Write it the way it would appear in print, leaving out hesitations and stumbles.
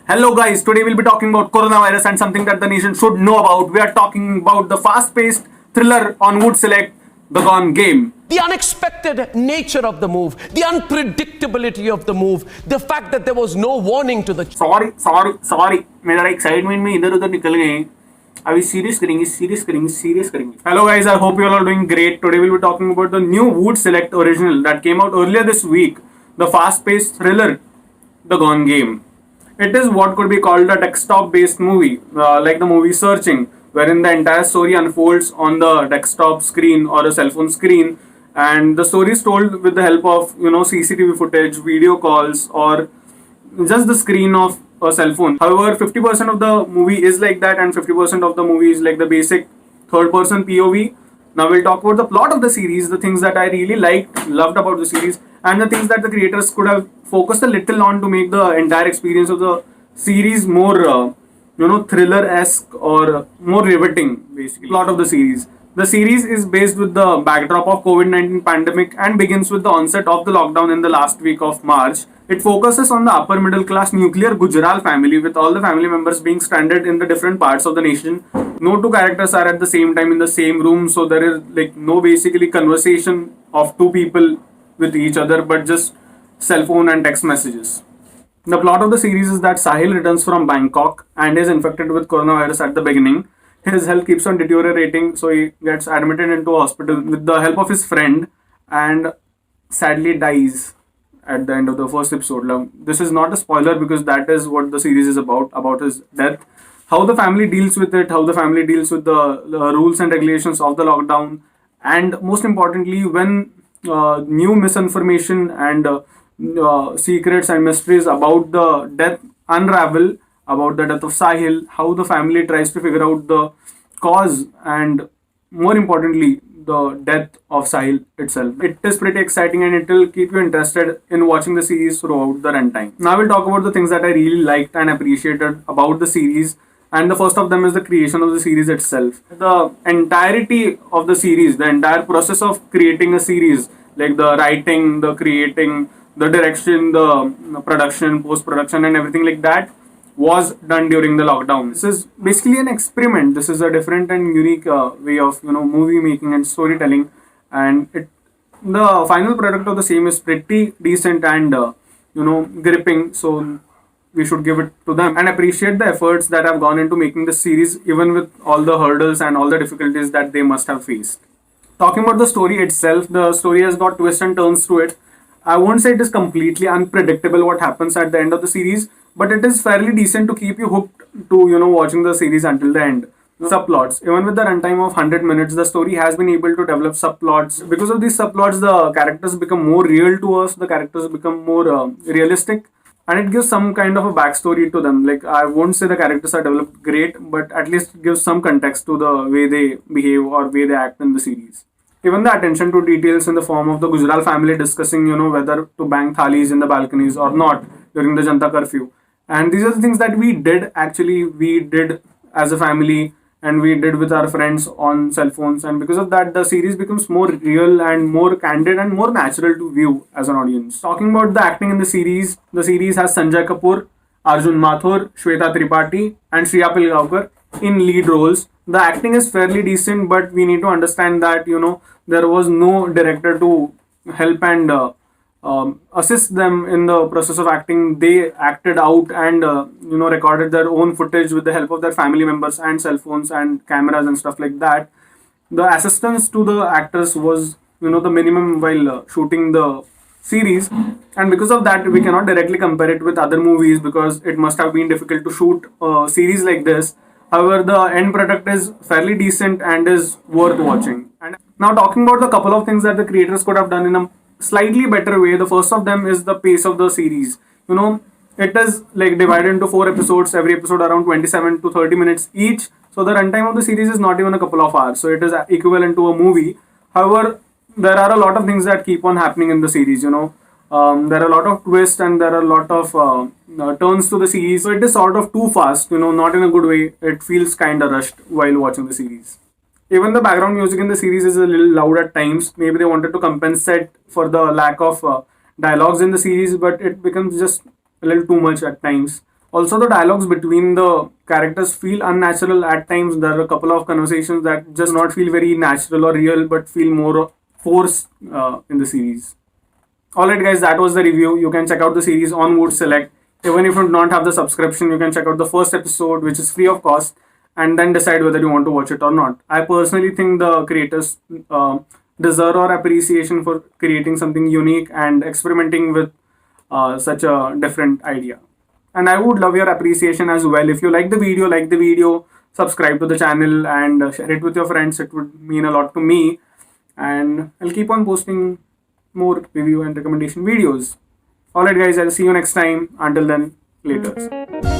Hello guys, today we'll be talking about coronavirus and something that the nation should know about. We are talking about the fast-paced thriller on Voot Select, The Gone Game. The unexpected nature of the move, the unpredictability of the move, the fact that there was no warning to the... Sorry. मेरा excitement में इधर उधर निकल गए. अभी serious करेंगे. Hello guys, I hope you all are doing great. Today we'll be talking about the new Voot Select original that came out earlier this week. The fast-paced thriller, The Gone Game. It is what could be called a desktop-based movie, like the movie Searching, wherein the entire story unfolds on the desktop screen or a cell phone screen, and the story is told with the help of CCTV footage, video calls, or just the screen of a cell phone. However, 50% of the movie is like that, and 50% of the movie is like the basic third-person POV. Now we'll talk about the plot of the series, the things that I really loved about the series, and the things that the creators could have focused a little on to make the entire experience of the series more, thriller-esque or more riveting, basically. Plot of the series. The series is based with the backdrop of COVID-19 pandemic and begins with the onset of the lockdown in the last week of March. It focuses on the upper middle class nuclear Gujarat family, with all the family members being stranded in the different parts of the nation. No two characters are at the same time in the same room, so there is like no basically conversation of two people with each other, but just cell phone and text messages. The plot of the series is that Sahil returns from Bangkok and is infected with coronavirus at the beginning. His health keeps on deteriorating, so he gets admitted into a hospital with the help of his friend and sadly dies at the end of the first episode. Now, this is not a spoiler because that is what the series is about his death. How the family deals with it, how the family deals with the rules and regulations of the lockdown, and most importantly, when new misinformation and secrets and mysteries about the death unravel, about the death of Sahil, how the family tries to figure out the cause and more importantly the death of Sahil itself. It is pretty exciting and it will keep you interested in watching the series throughout the runtime. Now we'll talk about the things that I really liked and appreciated about the series, and the first of them is the creation of the series itself. The entirety of the series, the entire process of creating a series, like the writing, the creating, the direction, the production, post-production and everything like that was done during the lockdown. This is basically an experiment. This is a different and unique way of movie making and storytelling, and the final product of the same is pretty decent and gripping. So we should give it to them and appreciate the efforts that have gone into making the series, even with all the hurdles and all the difficulties that they must have faced. Talking about the story itself, the story has got twists and turns to it. I won't say it is completely unpredictable what happens at the end of the series, but it is fairly decent to keep you hooked to watching the series until the end. Subplots. Even with the runtime of 100 minutes, the story has been able to develop subplots. Because of these subplots, the characters become more real to us, the characters become more realistic, and it gives some kind of a backstory to them. Like, I won't say the characters are developed great, but at least it gives some context to the way they behave or way they act in the series. Even the attention to details in the form of the Gujral family discussing, whether to bang thalis in the balconies or not during the Janta curfew. And these are the things that we did as a family and we did with our friends on cell phones. And because of that, the series becomes more real and more candid and more natural to view as an audience. Talking about the acting in the series has Sanjay Kapoor, Arjun Mathur, Shweta Tripathi and Shriya Pilgaonkar in lead roles. The acting is fairly decent, but we need to understand that there was no director to help and assist them in the process of acting. They acted out and recorded their own footage with the help of their family members and cell phones and cameras and stuff like that. The assistance to the actors was the minimum while shooting the series, and because of that we cannot directly compare it with other movies because it must have been difficult to shoot a series like this. However, the end product is fairly decent and is worth watching. And now talking about the couple of things that the creators could have done in a slightly better way. The first of them is the pace of the series. It is like divided into 4 episodes, every episode around 27 to 30 minutes each. So the runtime of the series is not even a couple of hours. So it is equivalent to a movie. However, there are a lot of things that keep on happening in the series, there are a lot of twists and there are a lot of turns to the series. So it is sort of too fast, not in a good way. It feels kind of rushed while watching the series. Even the background music in the series is a little loud at times. Maybe they wanted to compensate for the lack of dialogues in the series, but it becomes just a little too much at times. Also, the dialogues between the characters feel unnatural at times. There are a couple of conversations that just not feel very natural or real, but feel more forced in the series. Alright, guys, that was the review. You can check out the series on Voot Select. Even if you do not have the subscription, you can check out the first episode, which is free of cost, and then decide whether you want to watch it or not. I personally think the creators deserve our appreciation for creating something unique and experimenting with such a different idea. And I would love your appreciation as well. If you like the video, subscribe to the channel and share it with your friends. It would mean a lot to me. And I'll keep on posting more review and recommendation videos. Alright, guys, I'll see you next time. Until then, later.